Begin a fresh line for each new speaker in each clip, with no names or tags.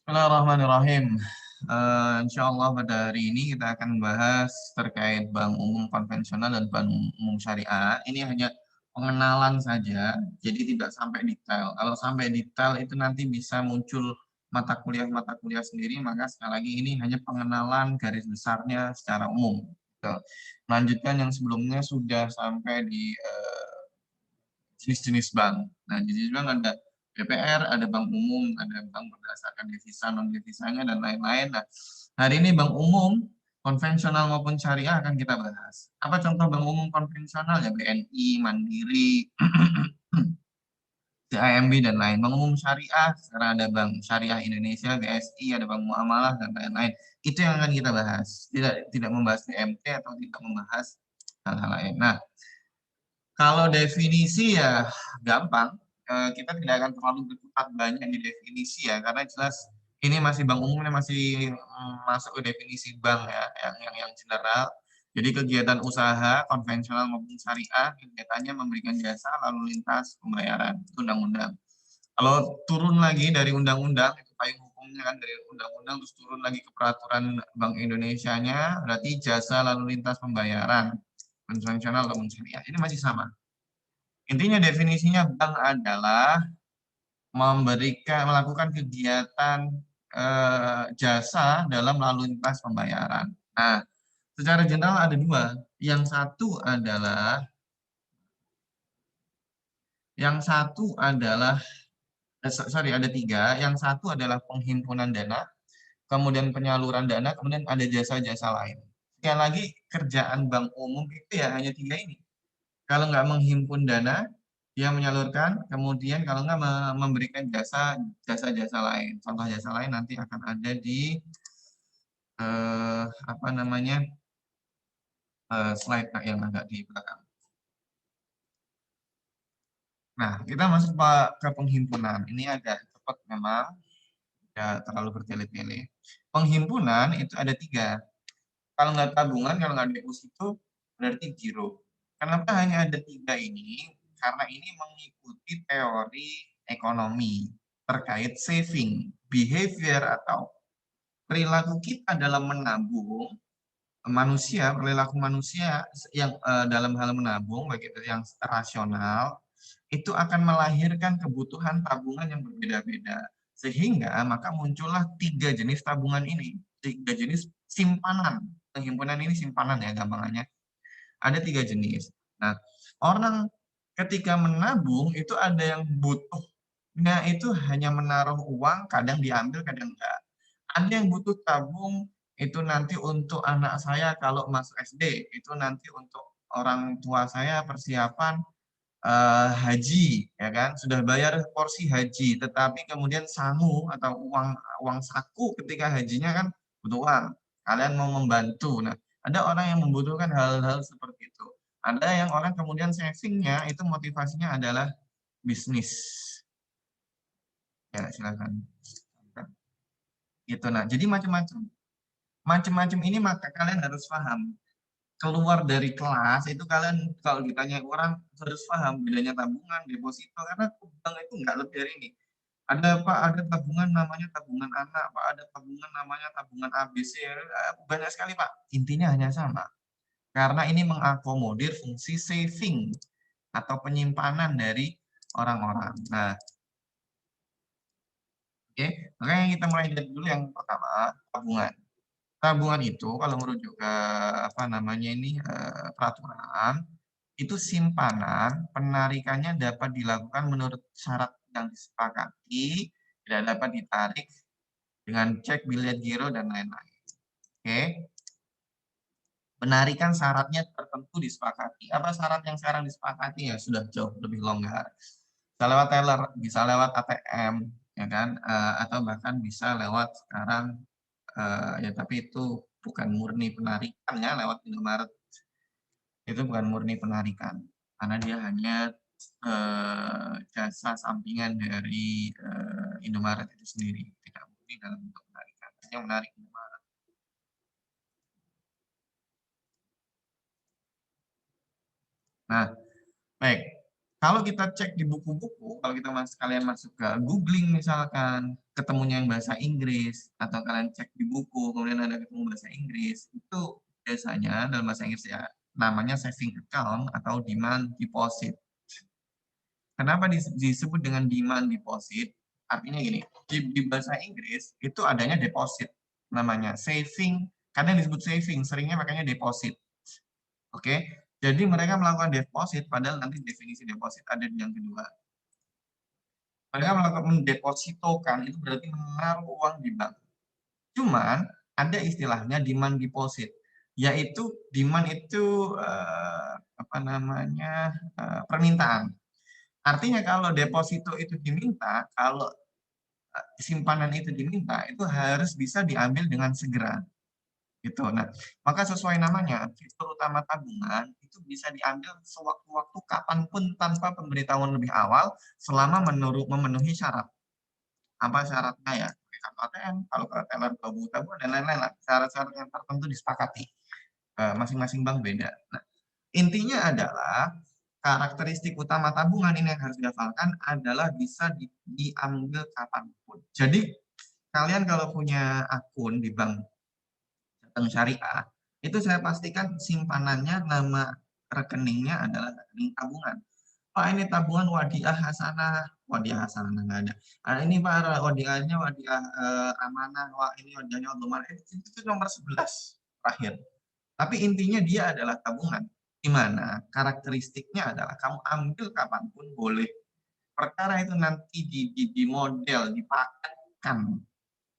Bismillahirrahmanirrahim. Insya Allah pada hari ini kita akan bahas terkait bank umum konvensional dan bank umum syariah. Ini hanya pengenalan saja, jadi tidak sampai detail. Kalau sampai detail itu nanti bisa muncul mata kuliah sendiri, maka sekali lagi ini hanya pengenalan garis besarnya secara umum. Gitu. Melanjutkan yang sebelumnya sudah sampai di jenis-jenis bank. Nah, jenis bank ada BPR, ada bank umum, ada bank berdasarkan devisa, non devisanya dan lain-lain. Nah, hari ini bank umum konvensional maupun syariah akan kita bahas. Apa contoh bank umum konvensional ya? BNI, Mandiri, CIMB dan lain. Bank umum syariah, sekarang ada Bank Syariah Indonesia, BSI, ada Bank Muamalah dan lain-lain. Itu yang akan kita bahas. Tidak membahas TMT atau tidak membahas hal-hal lain. Nah, kalau definisi ya gampang. Kita tidak akan terlalu berkutat banyak di definisi ya, karena jelas ini masih bank umum, ini masih masuk ke definisi bank ya, yang general. Jadi kegiatan usaha konvensional maupun syariah, kegiatannya memberikan jasa lalu lintas pembayaran, itu undang-undang. Kalau turun lagi dari undang-undang, itu payung hukumnya kan dari undang-undang, terus turun lagi ke peraturan Bank Indonesia-nya, berarti jasa lalu lintas pembayaran konvensional maupun syariah. Ini masih sama. Intinya definisinya bank adalah melakukan kegiatan jasa dalam lalu lintas pembayaran. Nah, secara general ada dua. Yang satu adalah ada tiga. Yang satu adalah penghimpunan dana, kemudian penyaluran dana, kemudian ada jasa-jasa lain. Sekali lagi, kerjaan bank umum itu ya hanya tiga ini. Kalau nggak menghimpun dana, dia menyalurkan, kemudian kalau nggak memberikan jasa-jasa lain. Contoh jasa lain nanti akan ada di apa namanya slide yang agak di belakang. Nah, kita masuk ke penghimpunan. Ini agak cepat memang, tidak terlalu bertele-tele. Penghimpunan itu ada tiga. Kalau nggak tabungan, kalau nggak deposito, berarti giro. Kenapa hanya ada tiga ini? Karena ini mengikuti teori ekonomi terkait saving, behavior atau perilaku kita dalam menabung, perilaku manusia yang dalam hal menabung, baik itu yang rasional, itu akan melahirkan kebutuhan tabungan yang berbeda-beda. Sehingga maka muncullah tiga jenis tabungan ini, tiga jenis simpanan. Penghimpunan ini simpanan ya gampangannya. Ada tiga jenis. Nah, orang ketika menabung itu ada yang butuhnya itu hanya menaruh uang, kadang diambil, kadang enggak. Ada yang butuh tabung itu nanti untuk anak saya kalau masuk SD, itu nanti untuk orang tua saya persiapan haji, ya kan? Sudah bayar porsi haji, tetapi kemudian sangu atau uang uang saku ketika hajinya kan butuh uang. Kalian mau membantu. Nah, ada orang yang membutuhkan hal-hal seperti itu. Ada yang orang kemudian savingnya itu motivasinya adalah bisnis. Ya, silakan. Gitu. Nah, jadi macam-macam. Macam-macam ini maka kalian harus paham. Keluar dari kelas itu kalian kalau ditanya orang harus paham bedanya tabungan, deposito, karena bank itu nggak lebih dari ini. Ada Pak, ada tabungan namanya tabungan anak, Pak, ada tabungan namanya tabungan ABC, banyak sekali Pak. Intinya hanya sama. Karena ini mengakomodir fungsi saving atau penyimpanan dari orang-orang. Nah, oke, makanya kita mulai dari dulu yang pertama, tabungan. Tabungan itu kalau merujuk ke apa namanya ini peraturan itu simpanan penarikannya dapat dilakukan menurut syarat yang disepakati, tidak dapat ditarik dengan cek, biliet, giro dan lain-lain. Oke, penarikan syaratnya tertentu disepakati. Apa syarat yang sekarang disepakati ya sudah jauh lebih longgar. Bisa lewat teller, bisa lewat ATM, ya kan, atau bahkan bisa lewat sekarang ya tapi itu bukan murni penarikan ya lewat Indomaret, itu bukan murni penarikan karena dia hanya jasa sampingan dari Indomaret itu sendiri, tidak murni dalam bentuk penarikan, hanya menarik Indomaret. Nah, baik. Kalau kita cek di buku-buku, kalau kita kalian masuk ke googling misalkan, ketemunya yang bahasa Inggris, atau kalian cek di buku, kemudian ada ketemu bahasa Inggris, itu biasanya dalam bahasa Inggris ya, namanya saving account atau demand deposit. Kenapa disebut dengan demand deposit? Artinya gini, di bahasa Inggris itu adanya deposit, namanya saving, kadang disebut saving, seringnya makanya deposit. Oke, jadi mereka melakukan deposit, padahal nanti definisi deposit ada di yang kedua. Mereka melakukan mendepositokan, itu berarti menaruh uang di bank. Cuman ada istilahnya demand deposit, yaitu demand itu apa namanya permintaan. Artinya kalau deposito itu diminta, kalau simpanan itu diminta, itu harus bisa diambil dengan segera. Gitu. Nah, maka sesuai namanya, fitur utama tabungan itu bisa diambil sewaktu-waktu kapanpun tanpa pemberitahuan lebih awal selama memenuhi syarat. Apa syaratnya ya? Kartu ATM, kalau ke teller tabungan dan lain-lain lah. Syarat-syarat yang tertentu disepakati. Masing-masing bank beda. Nah, intinya adalah karakteristik utama tabungan ini yang harus dihafalkan adalah bisa diambil kapanpun. Jadi kalian kalau punya akun di bank syariah, itu saya pastikan simpanannya, nama rekeningnya adalah rekening tabungan. Pak, ini tabungan wadiah hasanah nggak ada. Ini Pak, wadiahnya wadiah amanah, wah ini wadiahnya otomatis, itu nomor 11 terakhir. Tapi intinya dia adalah tabungan, di mana karakteristiknya adalah kamu ambil kapanpun boleh. Perkara itu nanti di model, dipaketkan,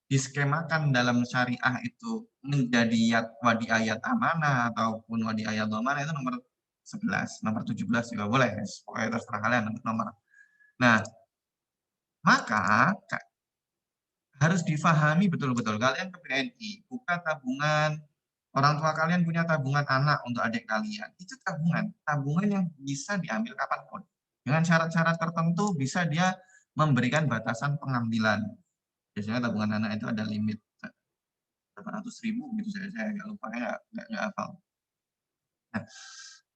diskemakan dalam syariah itu menjadi wadi ayat amanah ataupun wadi ayat amanah itu nomor 11, nomor 17 juga boleh, pokoknya terserah kalian nomor. Nah, maka harus difahami betul-betul. Kalian ke BNI, buka tabungan, orang tua kalian punya tabungan anak untuk adik kalian. Itu tabungan, tabungan yang bisa diambil kapanpun. Dengan syarat-syarat tertentu bisa dia memberikan batasan pengambilan. Biasanya tabungan anak itu ada limit 800.000 gitu, saya nggak lupa, nggak hafal. Nah,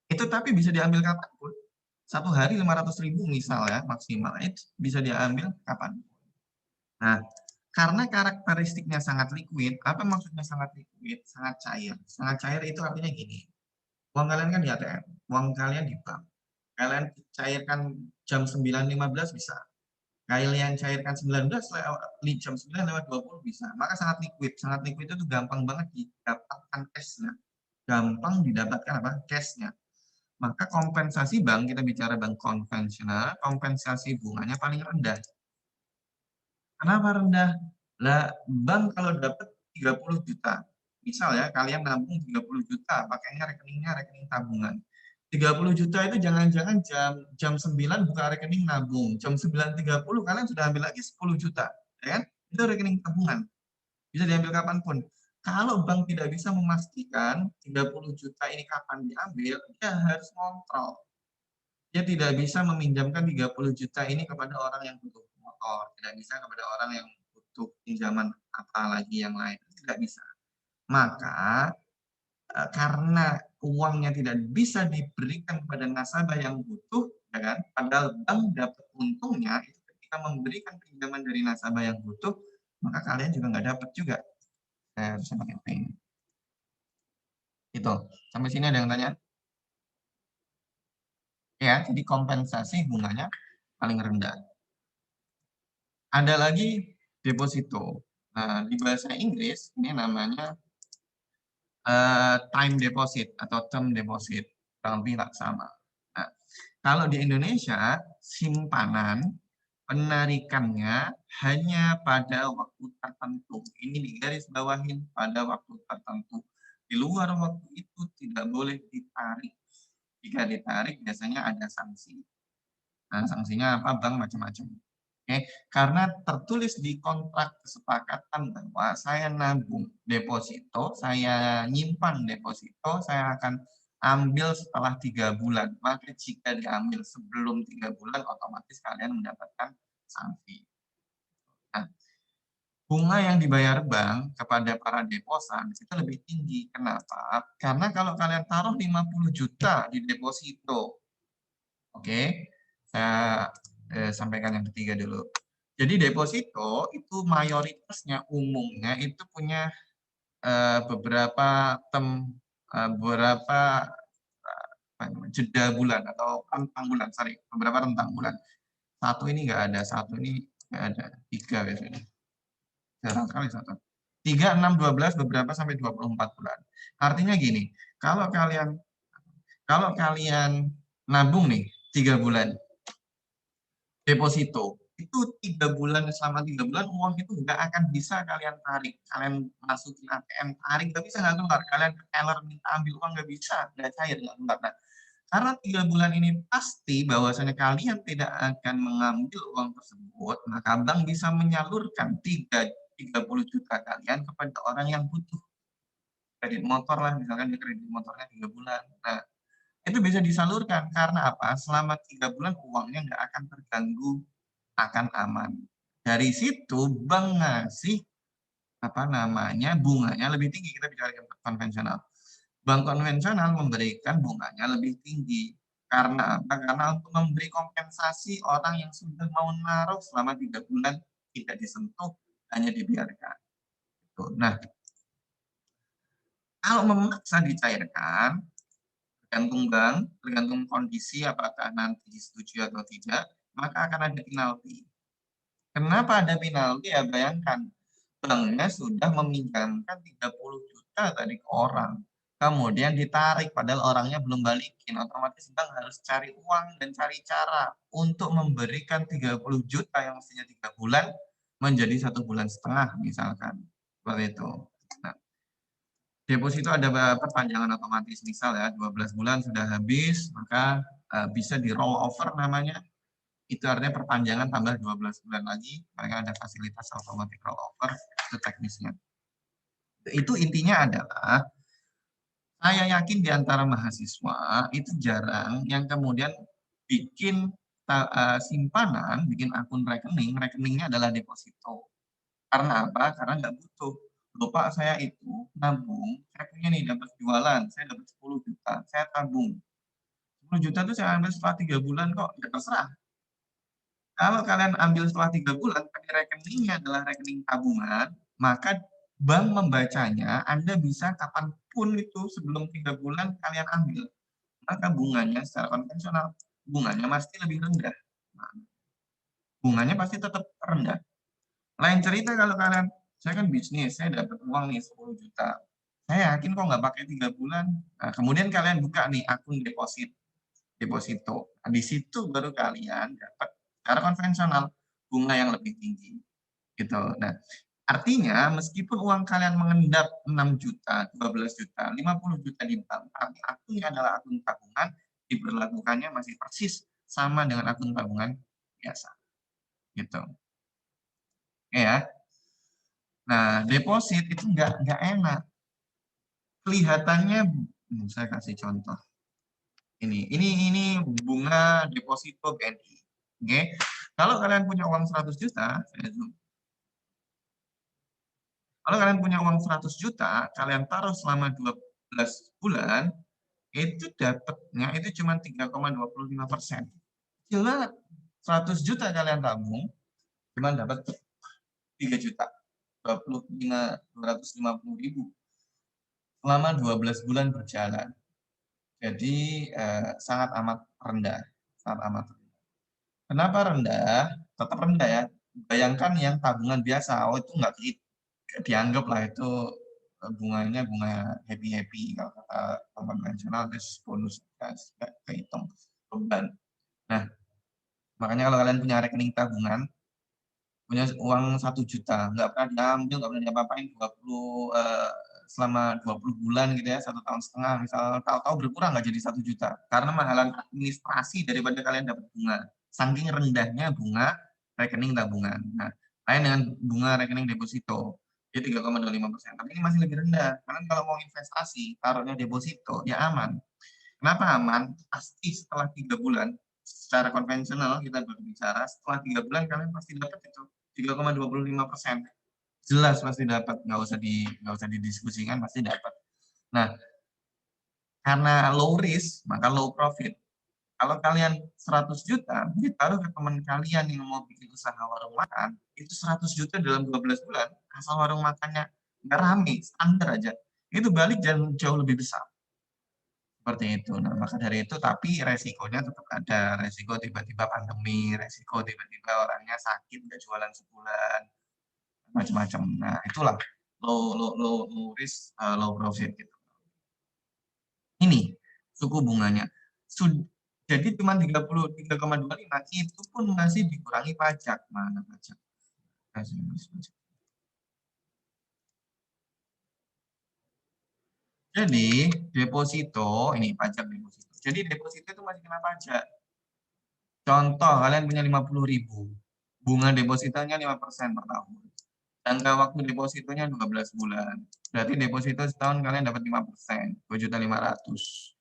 itu tapi bisa diambil kapanpun. Satu hari 500.000 misal ya maksimal, itu bisa diambil kapan. Nah, karena karakteristiknya sangat liquid, apa maksudnya sangat liquid? Sangat cair. Sangat cair itu artinya gini, uang kalian kan di ATM, uang kalian di bank. Kalian cairkan jam 9.15 bisa. Kalian cairkan 19 jam 9 lewat 20 bisa. Maka sangat liquid. Sangat liquid itu gampang banget didapatkan cash-nya. Gampang didapatkan apa? Cash-nya. Maka kompensasi bank, kita bicara bank konvensional, kompensasi bunganya paling rendah. Kenapa rendah? Lah, bank kalau dapat 30 juta, misal ya, kalian nabung 30 juta, pakainya rekeningnya rekening tabungan. 30 juta itu jangan-jangan jam 9 buka rekening nabung, jam 9.30 kalian sudah ambil lagi 10 juta, ya kan? Itu rekening tabungan, bisa diambil kapanpun. Kalau bank tidak bisa memastikan 30 juta ini kapan diambil, dia harus kontrol. Dia tidak bisa meminjamkan 30 juta ini kepada orang yang butuh motor, tidak bisa kepada orang yang butuh pinjaman apalagi yang lain, tidak bisa. Maka karena uangnya tidak bisa diberikan kepada nasabah yang butuh, ya kan? Padahal bank dapat untungnya itu ketika memberikan pinjaman dari nasabah yang butuh, maka kalian juga nggak dapat juga. Saya harus pakai P. Itu. Sampai sini ada yang tanya? Ya, jadi kompensasi bunganya paling rendah. Ada lagi deposito. Nah, di bahasa Inggris ini namanya time deposit atau term deposit, kurang lebih sama. Nah, kalau di Indonesia simpanan penarikannya hanya pada waktu tertentu. Ini digaris bawahin pada waktu tertentu. Di luar waktu itu tidak boleh ditarik. Jika ditarik biasanya ada sanksi. Nah, sanksinya apa? Bank macam-macam. Oke, karena tertulis di kontrak kesepakatan bahwa saya nabung deposito, saya nyimpan deposito, saya akan ambil setelah 3 bulan. Maka jika diambil sebelum 3 bulan, otomatis kalian mendapatkan sanksi. Nah, bunga yang dibayar bank kepada para deposan itu lebih tinggi. Kenapa? Karena kalau kalian taruh 50 juta di deposito, oke, Saya sampaikan yang ketiga dulu. Jadi deposito itu mayoritasnya umumnya itu punya beberapa beberapa jeda bulan atau rentang bulan, beberapa rentang bulan. Satu ini nggak ada, satu ini nggak ada, tiga biasanya. Jarang sekali satu. 3, 6, 12, beberapa sampai 24 bulan. Artinya gini, kalau kalian nabung nih 3 bulan deposito, itu 3 bulan, selama 3 bulan uang itu nggak akan bisa kalian tarik. Kalian masukin ATM, tarik, nggak bisa, nggak keluar. Kalian ke teller minta ambil uang, nggak bisa, nggak cair, nggak keluar. Nah, karena 3 bulan ini pasti bahwasanya kalian tidak akan mengambil uang tersebut, maka bank bisa menyalurkan 30 juta kalian kepada orang yang butuh. Kredit motor lah, misalkan di kredit motornya 3 bulan. Nah, itu bisa disalurkan karena apa? Selama 3 bulan uangnya nggak akan terganggu, akan aman. Dari situ bank ngasih bunganya lebih tinggi. Kita bicara konvensional. Bank konvensional memberikan bunganya lebih tinggi. Karena apa? Karena untuk memberi kompensasi orang yang sudah mau naruh selama 3 bulan tidak disentuh, hanya dibiarkan. Nah, kalau memaksa dicairkan, tergantung bank, tergantung kondisi apakah nanti disetujui atau tidak, maka akan ada penalti. Kenapa ada penalti? Ya bayangkan, banknya sudah meminjamkan 30 juta tadi ke orang. Kemudian ditarik, padahal orangnya belum balikin. Otomatis bank harus cari uang dan cari cara untuk memberikan 30 juta yang mestinya 3 bulan menjadi 1,5 bulan misalkan. Seperti itu. Nah, deposito ada perpanjangan otomatis. Misal ya, 12 bulan sudah habis, maka bisa di roll over namanya. Itu artinya perpanjangan tambah 12 bulan lagi, mereka ada fasilitas automatic rollover, itu teknisnya. Itu intinya adalah, saya yakin di antara mahasiswa itu jarang yang kemudian bikin simpanan, bikin akun rekening, rekeningnya adalah deposito. Karena apa? Karena nggak butuh. Lupa saya itu nabung, saya punya nih dapat jualan, saya dapat 10 juta, saya tabung. 10 juta itu saya ambil setelah 3 bulan kok, ya terserah. Kalau kalian ambil setelah 3 bulan, tapi rekeningnya adalah rekening tabungan, maka bank membacanya, Anda bisa kapanpun itu sebelum 3 bulan kalian ambil. Maka bunganya secara konvensional, bunganya pasti lebih rendah. Nah, bunganya pasti tetap rendah. Lain cerita kalau kalian, saya kan bisnis, saya dapat uang nih 10 juta. Saya yakin kok nggak pakai 3 bulan. Nah, kemudian kalian buka nih akun deposito. Nah, di situ baru kalian dapat secara konvensional bunga yang lebih tinggi. Gitu. Nah, artinya meskipun uang kalian mengendap 6 juta, 12 juta, 50 juta di bank, tapi akunnya adalah akun tabungan, diberlakukannya masih persis sama dengan akun tabungan biasa. Gitu. Oke ya. Nah, deposit itu nggak enak. Kelihatannya, saya kasih contoh. Ini bunga deposito BNI. Oke. Kalau kalian punya uang 100 juta, saya zoom. Kalau kalian punya uang 100 juta, kalian taruh selama 12 bulan, itu dapatnya itu cuma 3,25%. Kecil banget. 100 juta kalian tabung, cuma dapat 3 juta. 250.000 selama 12 bulan berjalan. Jadi sangat amat rendah. Sangat amat rendah. Kenapa rendah? Tetap rendah ya. Bayangkan yang tabungan biasa, itu nggak dianggap lah itu bunganya bunga happy kalau kata konvensional, terus bonus nggak kehitung beban. Nah, makanya kalau kalian punya rekening tabungan, punya uang 1 juta, nggak pernah diambil, nggak pernah diapa-apain, selama 20 bulan gitu ya, 1,5 tahun, misal tahu-tahu berkurang nggak jadi 1 juta. Karena mahalan administrasi daripada kalian dapat bunga. Saking rendahnya bunga rekening tabungan. Nah, lain dengan bunga rekening deposito, dia 3,25%. Tapi ini masih lebih rendah. Karena kalau mau investasi, taruhnya deposito, ya aman. Kenapa aman? Pasti setelah 3 bulan, secara konvensional kita berbicara, setelah 3 bulan kalian pasti dapat itu 3,25%. Jelas pasti dapat, nggak usah didiskusikan, pasti dapat. Nah, karena low risk, maka low profit. Kalau kalian 100 juta, ditaruh ke teman kalian yang mau bikin usaha warung makan, itu 100 juta dalam 12 bulan, asal warung makannya nggak rame, standar aja, itu balik dan jauh lebih besar. Seperti itu. Nah, maka dari itu, tapi resikonya tetap ada. Resiko tiba-tiba pandemi, resiko tiba-tiba orangnya sakit, nggak jualan sebulan, macam-macam. Nah, itulah low risk, low profit gitu. Ini suku bunganya. Jadi cuma 33,25 itu pun masih dikurangi pajak. Mana pajak? Jadi deposito, ini pajak deposito. Jadi deposito itu masih kena pajak. Contoh, kalian punya 50.000, bunga depositonya 5% per tahun. Jangka waktu depositonya 12 bulan. Berarti deposito setahun kalian dapat 5%, 2.500.000.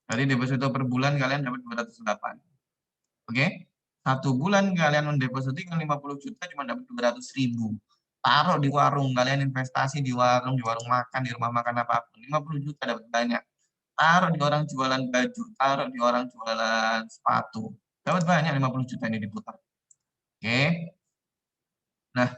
Berarti deposito per bulan kalian dapat 208. Oke? Satu bulan kalian mendepositikan 50 juta cuma dapat 200.000. Taruh di warung, kalian investasi di warung makan, di rumah makan apapun. 50 juta dapat banyak. Taruh di orang jualan baju, taruh di orang jualan sepatu. Dapat banyak 50 juta ini diputar. Oke. Nah,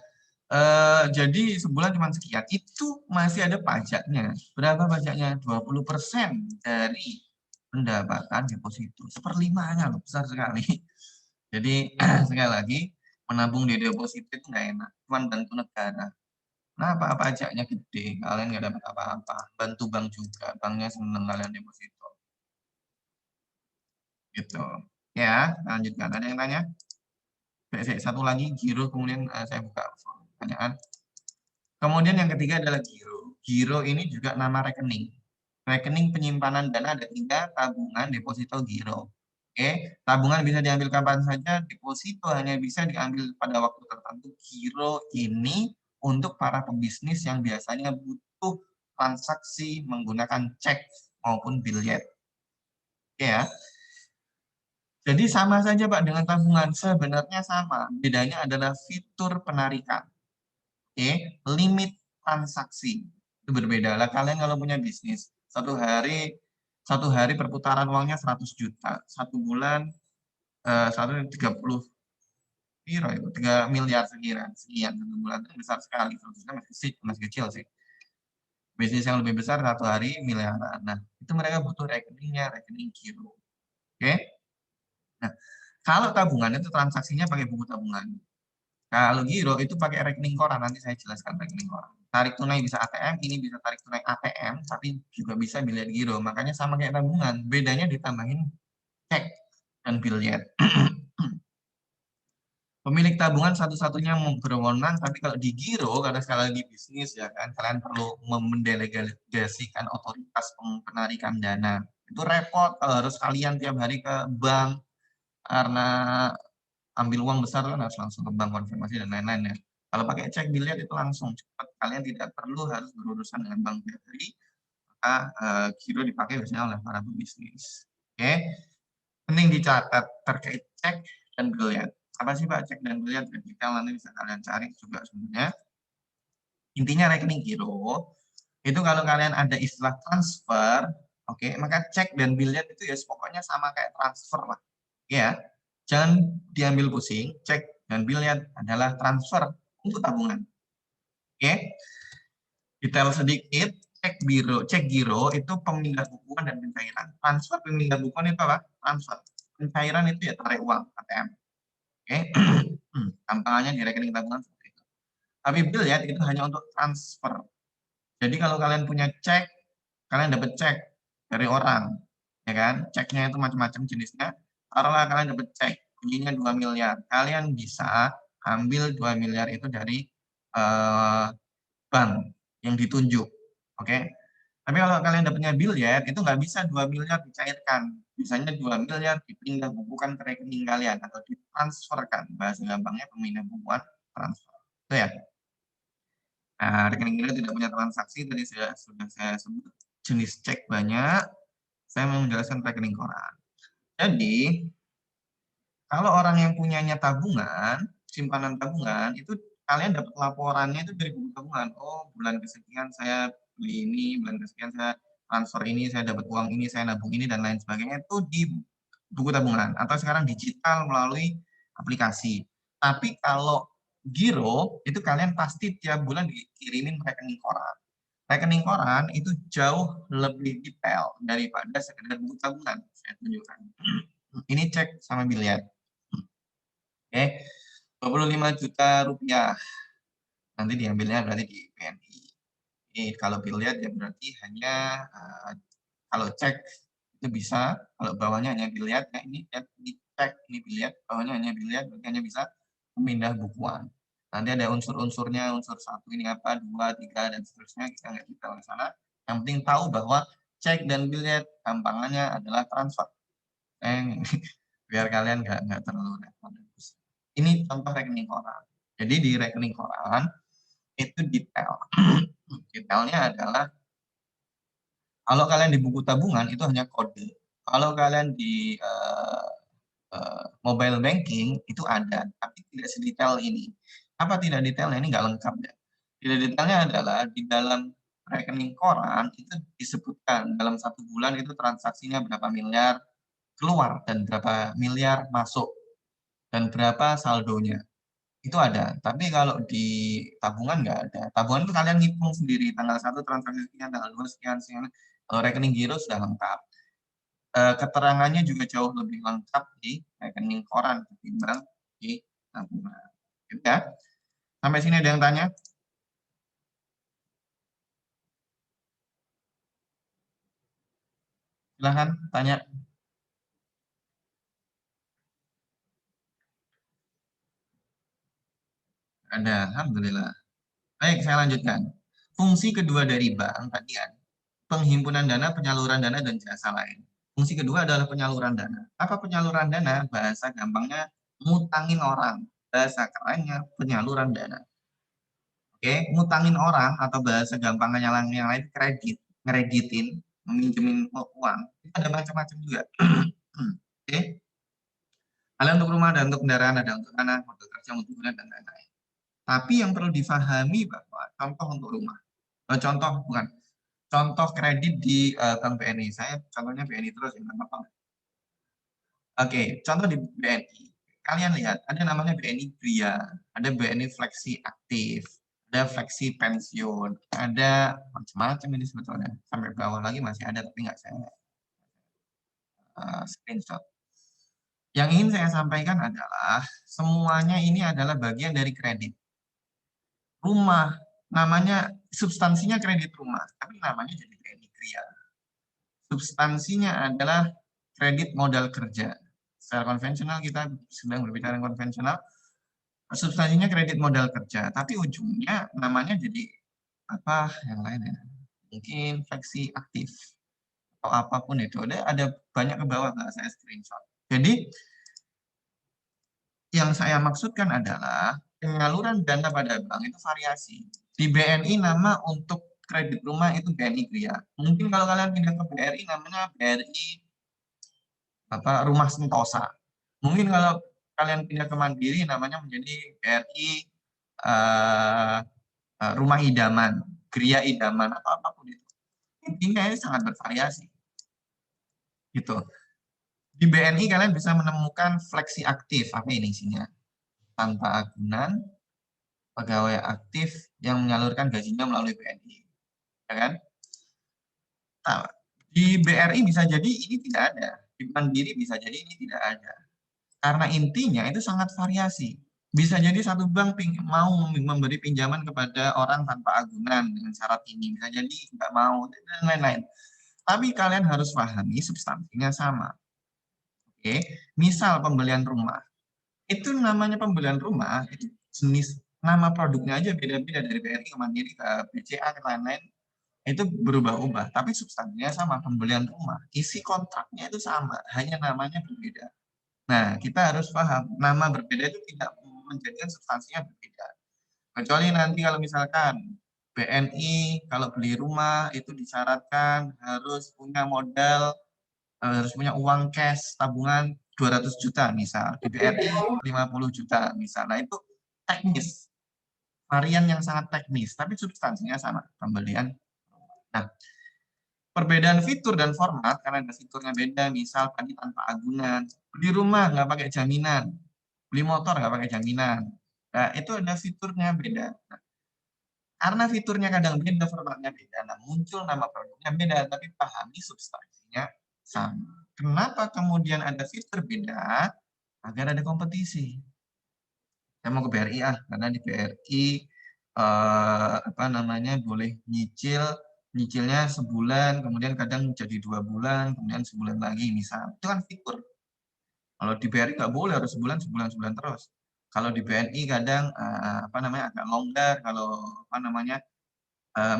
jadi sebulan cuma sekian. Itu masih ada pajaknya. Berapa pajaknya? 20% dari pendapatan deposito. Seperlimanya loh, besar sekali. Jadi sekali lagi, menabung di deposito itu nggak enak. Cuma bantu negara. Kenapa pajaknya gede? Kalian nggak dapat apa-apa. Bantu bank juga. Banknya seneng kalian deposito. Gitu. Ya, lanjutkan. Ada yang tanya? Satu lagi, giro, kemudian saya buka pertanyaan. Kemudian yang ketiga adalah giro. Giro ini juga nama rekening. Rekening penyimpanan dana ada 3, tabungan, deposito, giro. Oke, tabungan bisa diambil kapan saja, deposito hanya bisa diambil pada waktu tertentu. Giro ini untuk para pebisnis yang biasanya butuh transaksi menggunakan cek maupun biljet. Oke ya. Jadi sama saja Pak dengan tabungan, sebenarnya sama. Bedanya adalah fitur penarikan. Oke, limit transaksi itu berbeda. Lah kalian kalau punya bisnis, satu hari perputaran uangnya 100 juta, satu bulan 130 piro itu 3 miliar sekian satu bulan itu besar sekali. 100 juta masih kecil sih. Bisnis yang lebih besar satu hari miliaran. Nah, itu mereka butuh rekeningnya, rekening giro. Oke? Nah, kalau tabungan itu transaksinya pakai buku tabungan. Kalau giro itu pakai rekening koran, nanti saya jelaskan rekening koran. Tarik tunai bisa ATM, ini bisa tarik tunai ATM, tapi juga bisa biljet giro. Makanya sama kayak tabungan, bedanya ditambahin cek dan biljet. Pemilik tabungan satu-satunya berwenang, tapi kalau di giro, karena sekali lagi bisnis ya kan, kalian perlu mendelegasikan otoritas penarikan dana. Itu repot, harus kalian tiap hari ke bank, karena ambil uang besar kan harus langsung ke bank konfirmasi dan lain-lain ya. Kalau pakai cek biljet itu langsung cepat. Kalian tidak perlu harus berurusan dengan bank tiap hari. Maka giro dipakai biasanya oleh para pebisnis. Oke, penting dicatat terkait cek dan biljet. Apa sih Pak cek dan biljet? Detail nanti bisa kalian cari juga sebenarnya. Intinya rekening giro itu kalau kalian ada istilah transfer, oke, maka cek dan biljet itu ya pokoknya sama kayak transfer lah. Ya, jangan diambil pusing, cek dan biljet adalah transfer untuk tabungan. Oke, detail sedikit, cek giro itu pemindah bukuan dan pencairan. Transfer pemindah bukuan itu apa? Transfer. Pencairan itu ya tarik uang ATM. Oke, tampangannya di rekening tabungan seperti itu. Tapi biljet itu hanya untuk transfer. Jadi kalau kalian punya cek, kalian dapat cek dari orang, ya kan? Ceknya itu macam-macam jenisnya. Taruhlah kalian dapat cek, bunyinya 2 miliar. Kalian bisa ambil 2 miliar itu dari bank yang ditunjuk. Oke. Tapi kalau kalian dapatnya biljet, itu nggak bisa 2 miliar dicairkan. Bisanya 2 miliar dipindah bukukan ke rekening kalian atau ditransferkan. Bahasa gampangnya pemindah bukuan transfer. Itu ya. Nah, rekening ini tidak punya transaksi, tadi sudah saya sebut jenis cek banyak. Saya mau menjelaskan rekening koran. Jadi, kalau orang yang punyanya tabungan, simpanan tabungan, itu kalian dapat laporannya itu dari buku tabungan. Oh, bulan kesekian saya beli ini, bulan kesekian saya transfer ini, saya dapat uang ini, saya nabung ini, dan lain sebagainya. Itu buku tabungan, atau sekarang digital melalui aplikasi. Tapi kalau giro, itu kalian pasti tiap bulan dikirimin rekening koran. Rekening koran itu jauh lebih detail daripada sekedar buku tabungan. Saya tunjukkan. Ini cek sama biliar. Oke, 25 juta rupiah. Nanti diambilnya berarti di BNI. Ini kalau biliar ya berarti hanya kalau cek itu bisa, kalau bawahnya hanya biliar, ya ini dicek ini biliar, bawahnya hanya biliar, berarti hanya bisa memindah bukuan. Nanti ada unsur-unsurnya, unsur satu ini apa, dua, tiga, dan seterusnya, kita nggak detail di sana. Yang penting tahu bahwa cek dan biliar gampangannya adalah transfer. Biar kalian nggak terlalu repot. Ini contoh rekening koran. Jadi di rekening koran itu detail. Detailnya adalah kalau kalian di buku tabungan itu hanya kode. Kalau kalian di mobile banking itu ada, tapi tidak sedetail ini. Apa tidak detailnya? Ini nggak lengkap ya. Tidak detailnya adalah di dalam rekening koran itu disebutkan dalam satu bulan itu transaksinya berapa miliar keluar dan berapa miliar masuk dan berapa saldonya. Itu ada, tapi kalau di tabungan nggak ada. Tabungan itu kalian ngitung sendiri, tanggal 1 transaksi sekian, tanggal 2 sekian, sekian. Kalau rekening giro sudah lengkap. Keterangannya juga jauh lebih lengkap di rekening koran ketimbang di tabungan. Gitu ya. Sampai sini ada yang tanya? Silahkan tanya. Ada, alhamdulillah. Baik, saya lanjutkan. Fungsi kedua dari bank tadi kan, penghimpunan dana, penyaluran dana, dan jasa lain. Fungsi kedua adalah penyaluran dana. Apa penyaluran dana? Bahasa gampangnya ngutangin orang. Bahasa kerennya penyaluran dana. Oke, ngutangin orang atau bahasa gampangnya yang lain kredit, ngereditin, meminjemin uang. Ada macam-macam juga. Oke, ada untuk rumah, ada untuk kendaraan, ada untuk tanah, untuk kerja, untuk guna, dan lain-lain. Tapi yang perlu difahami bahwa contoh untuk rumah, contoh bukan, contoh kredit di Bank BNI. Saya contohnya BNI terus ya, apa? Oke, contoh di BNI. Kalian lihat, ada namanya BNI Pria, ada BNI Fleksi Aktif, ada Fleksi Pensiun, ada macam-macam ini sebetulnya. Sampai bawah lagi masih ada, tapi nggak saya screenshot. Yang ingin saya sampaikan adalah, semuanya ini adalah bagian dari kredit. Rumah, namanya, substansinya kredit rumah, tapi namanya jadi BNI Pria. Substansinya adalah kredit modal kerja. Secara konvensional kita sedang berbicara konvensional, substansinya kredit modal kerja, tapi ujungnya namanya jadi apa yang lain ya? Mungkin fleksi aktif atau apapun itu. Ada banyak ke bawah nggak saya screenshot. Jadi yang saya maksudkan adalah penyaluran dana pada bank itu variasi. Di BNI nama untuk kredit rumah itu BNI Kria. Mungkin kalau kalian pindah ke BRI namanya BRI apa Rumah Sentosa. Mungkin kalau kalian pindah ke Mandiri namanya menjadi BRI eh, Rumah Idaman, Gria Idaman atau apapun itu. Intinya ini sangat bervariasi. Gitu. Di BNI kalian bisa menemukan fleksi aktif, apa ini isinya? Tanpa agunan, pegawai aktif yang menyalurkan gajinya melalui BNI. Ya kan? Nah, di BRI bisa jadi ini tidak ada. Di Mandiri bisa jadi ini tidak ada. Karena intinya itu sangat variasi. Bisa jadi satu bank mau memberi pinjaman kepada orang tanpa agunan dengan syarat ini. Bisa jadi nggak mau, dan lain-lain. Tapi kalian harus pahami substansinya sama. Oke, misal pembelian rumah. Itu namanya pembelian rumah, itu jenis nama produknya aja beda-beda dari BRI ke Mandiri ke BCA ke lain-lain. Itu berubah-ubah, tapi substansinya sama, pembelian rumah. Isi kontraknya itu sama, hanya namanya berbeda. Nah, kita harus paham, nama berbeda itu tidak menjadikan substansinya berbeda. Kecuali nanti kalau misalkan BNI, kalau beli rumah itu disyaratkan harus punya modal, harus punya uang cash, tabungan 200 juta misal. Di BNI 50 juta misal. Nah, itu teknis. Varian yang sangat teknis, tapi substansinya sama, pembelian. Nah, Perbedaan fitur dan format, karena ada fiturnya beda, misal tadi tanpa agunan, beli rumah nggak pakai jaminan, beli motor nggak pakai jaminan. Nah, itu ada fiturnya beda. Nah, karena fiturnya kadang beda, formatnya beda, nah muncul nama produknya beda, tapi pahami substansinya sama. Kenapa kemudian ada fitur beda? Agar ada kompetisi. Saya mau ke BRI karena di BRI apa namanya boleh nyicilnya sebulan, kemudian kadang jadi 2 bulan, kemudian sebulan lagi misal. Itu kan fitur. Kalau di BRI nggak boleh harus sebulan terus. Kalau di BNI kadang apa namanya agak longgar. Kalau apa namanya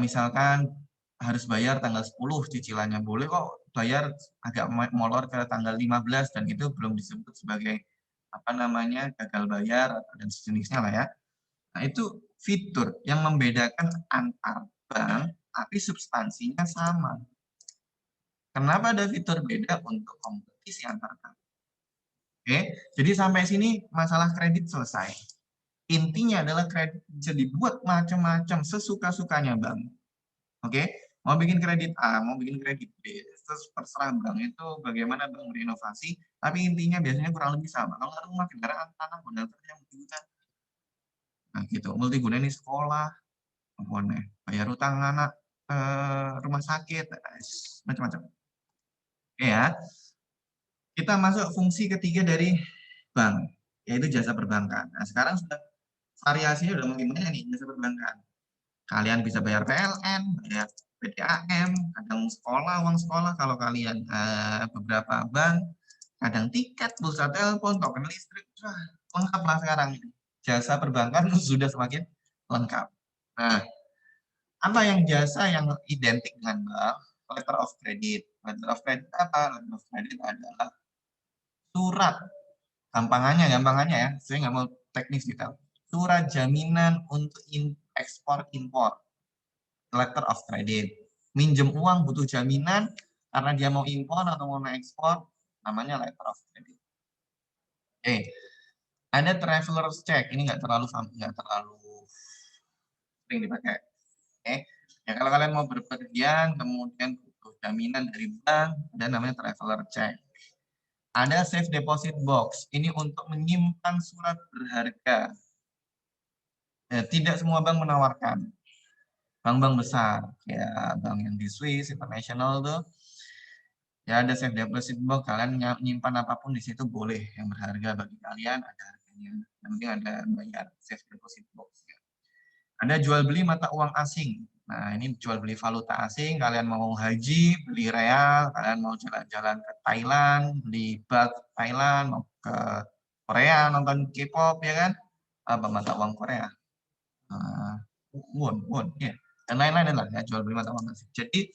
misalkan harus bayar tanggal 10 cicilannya, boleh kok bayar agak molor ke tanggal 15 dan itu belum disebut sebagai apa namanya gagal bayar dan sejenisnya lah ya. Nah, itu fitur yang membedakan antar bank tapi substansinya sama. Kenapa ada fitur beda untuk kompetisi antar bank? Oke, jadi sampai sini masalah kredit selesai. Intinya adalah kredit bisa dibuat macam-macam sesuka-sukanya bank. Oke, mau bikin kredit A, mau bikin kredit B, terserah bank itu bagaimana bank berinovasi, tapi intinya biasanya kurang lebih sama. Kalau nggak rumah, kendaraan, tanah, modal kerja, multiguna. Nah gitu, multiguna ini sekolah, komponen, bayar utang anak, rumah sakit, macam-macam. Oke ya, kita masuk fungsi ketiga dari bank, yaitu jasa perbankan. Nah sekarang sudah variasinya udah makin banyak nih jasa perbankan. Kalian bisa bayar PLN, bayar PDAM, kadang sekolah, uang sekolah. Kalau kalian beberapa bank, kadang tiket, pulsa telepon, token listrik, wah, lengkap lah sekarang. Jasa perbankan sudah semakin lengkap. Nah, apa yang jasa yang identik dengan bank? Letter of credit. Letter of credit apa? Letter of credit adalah surat. Gampangannya ya, saya nggak mau teknis detail. Surat jaminan untuk ekspor impor. Letter of credit. Minjem uang butuh jaminan karena dia mau impor atau mau ekspor, namanya letter of credit. Oke, ada traveler's check. Ini nggak terlalu sering dipakai. Oke, ya kalau kalian mau berpergian kemudian butuh jaminan dari bank, ada namanya traveler check. Ada safe deposit box. Ini untuk menyimpan surat berharga. Ya, tidak semua bank menawarkan. Bank-bank besar, kayak bank yang di Swiss, International tuh, ya ada safe deposit box, kalian nyimpan apapun di situ boleh, yang berharga bagi kalian ada harganya. Yang penting ada bayar safe deposit box. Ya. Ada jual beli mata uang asing. Nah, ini jual beli valuta asing, kalian mau haji, beli real, kalian mau jalan-jalan ke Thailand, beli baht Thailand, mau ke Korea nonton K-pop ya kan? Apa mata uang Korea? Uh, won, ya. Dan lain-lain lah ya jual beli mata uang asing. Jadi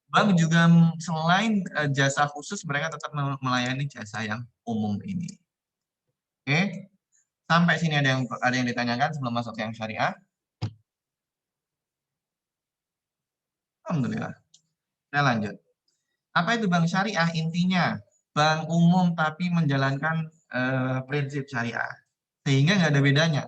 bank juga selain jasa khusus, mereka tetap melayani jasa yang umum ini. Oke, sampai sini ada yang ditanyakan sebelum masuk ke yang syariah. Alhamdulillah. Saya lanjut. Apa itu bank syariah? Intinya bank umum tapi menjalankan prinsip syariah. Sehingga nggak ada bedanya.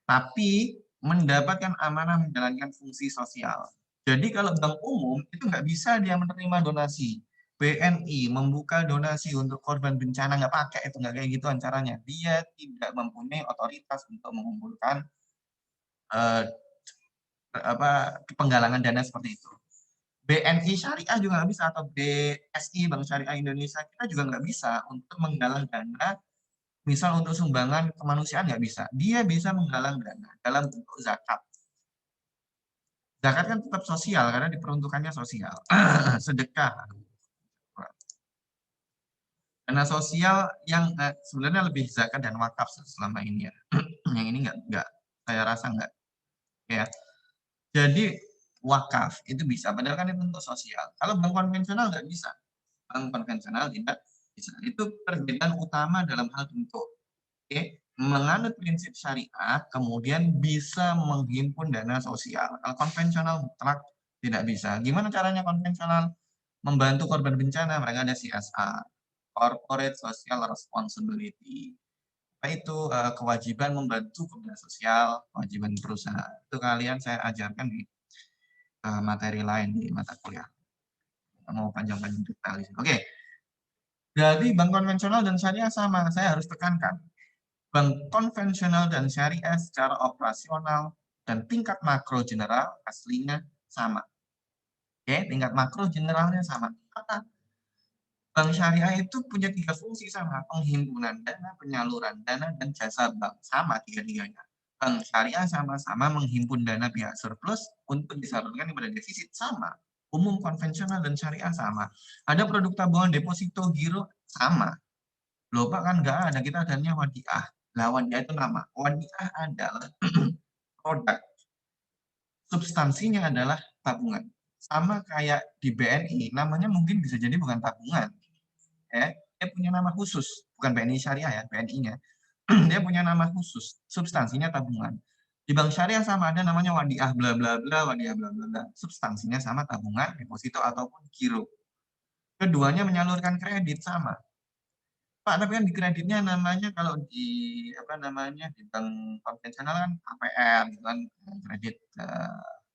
Tapi mendapatkan amanah menjalankan fungsi sosial. Jadi kalau bank umum itu nggak bisa dia menerima donasi. BNI membuka donasi untuk korban bencana nggak pakai, itu nggak kayak gitu caranya. Dia tidak mempunyai otoritas untuk mengumpulkan eh, penggalangan dana seperti itu. BNI Syariah juga nggak bisa, atau BSI Bank Syariah Indonesia kita juga nggak bisa untuk menggalang dana. Misal untuk sumbangan kemanusiaan nggak bisa. Dia bisa menggalang dana dalam bentuk zakat. Zakat kan tetap sosial karena diperuntukannya sosial. Sedekah. Dana sosial yang sebenarnya lebih zakat dan wakaf selama ini ya. Yang ini nggak, saya rasa nggak. Ya. Jadi wakaf itu bisa, padahal kan itu untuk sosial. Kalau bank konvensional nggak bisa. Bank konvensional tidak bisa. Itu perbedaan utama dalam hal bentuk. Oke, menganut prinsip syariah, kemudian bisa menghimpun dana sosial. Kalau konvensional mutlak tidak bisa. Gimana caranya konvensional? Membantu korban bencana, mereka ada CSR, Corporate Social Responsibility. Apa itu kewajiban membantu kepada sosial, kewajiban perusahaan. Itu kalian saya ajarkan di materi lain di mata kuliah. mau panjang-panjang detail. Oke, jadi bank konvensional dan syariah sama. Saya harus tekankan. Bank konvensional dan syariah secara operasional dan tingkat makro general aslinya sama. Oke, tingkat makro generalnya sama. Apa? Bank syariah itu punya 3 fungsi sama, penghimpunan dana, penyaluran dana, dan jasa bank. Sama tiga-tiganya. Bank syariah sama-sama menghimpun dana pihak surplus untuk disalurkan kepada defisit. Sama. Umum konvensional dan syariah sama. Ada produk tabungan deposito giro sama. Loh Pak, kan nggak ada, kita adanya wadiah. Lah wadiah itu nama. Wadiah adalah produk. Substansinya adalah tabungan. Sama kayak di BNI, namanya mungkin bisa jadi bukan tabungan. Ya, dia punya nama khusus, bukan BNI Syariah ya, BNI-nya. Dia punya nama khusus, substansinya tabungan. Di bank syariah sama ada namanya wadiah bla bla bla, wadiah bla bla bla. Substansinya sama tabungan, deposito ataupun giro. Keduanya menyalurkan kredit sama. Pak, tapi kan di kreditnya namanya kalau di apa namanya di bank konvensional kan KPR gitu kan, kredit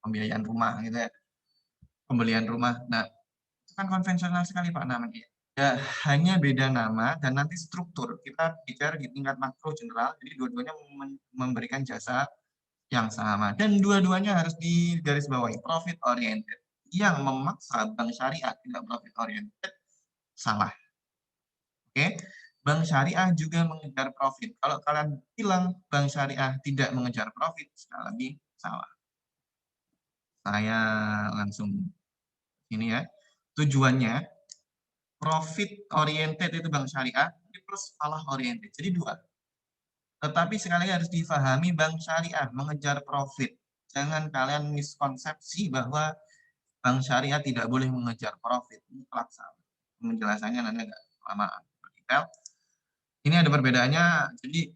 pembiayaan rumah gitu ya, pembelian rumah. Nah, itu kan konvensional sekali Pak namanya. Ya, hanya beda nama dan nanti struktur. Kita bicara di tingkat makro general, jadi dua-duanya memberikan jasa yang sama. Dan dua-duanya harus digarisbawahi, profit oriented. Yang memaksa bank syariah tidak profit oriented, salah. Oke, bank syariah juga mengejar profit. Kalau kalian bilang bank syariah tidak mengejar profit, sekali lagi salah. Saya langsung ini ya. Tujuannya profit oriented itu bank syariah plus falah oriented. Jadi dua. Tetapi sekali lagi harus difahami bank syariah mengejar profit. Jangan kalian miskonsepsi bahwa bank syariah tidak boleh mengejar profit. Mutlak salah. Penjelasannya nanti agak lama detail. Ini ada perbedaannya. Jadi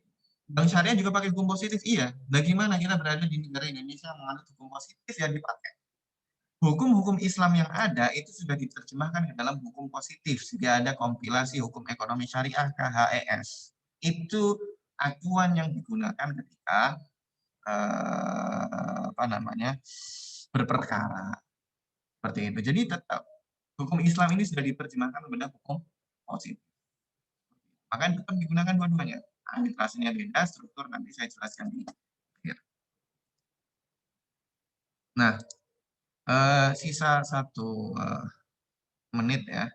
bank syariah juga pakai hukum positif, iya. Bagaimana kita berada di negara Indonesia menganut hukum positif yang dipakai? Hukum-hukum Islam yang ada itu sudah diterjemahkan ke dalam hukum positif. Sudah ada kompilasi hukum ekonomi syariah KHES. Itu acuan yang digunakan ketika apa namanya berperkara seperti itu. Jadi tetap hukum Islam ini sudah diterjemahkan kepada hukum positif. Maka tetap digunakan dua-duanya. Arbitrasinya beda, struktur nanti saya jelaskan di akhir. Nah, sisa 1 menit ya.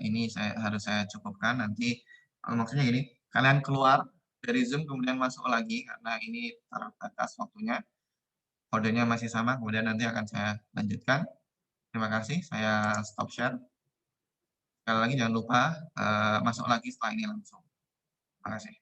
Ini harus saya cukupkan nanti. Maksudnya gini, kalian keluar dari Zoom kemudian masuk lagi karena ini terbatas waktunya. Kodenya masih sama, kemudian nanti akan saya lanjutkan. Terima kasih, saya stop share. Sekali lagi jangan lupa masuk lagi setelah ini langsung. Terima kasih.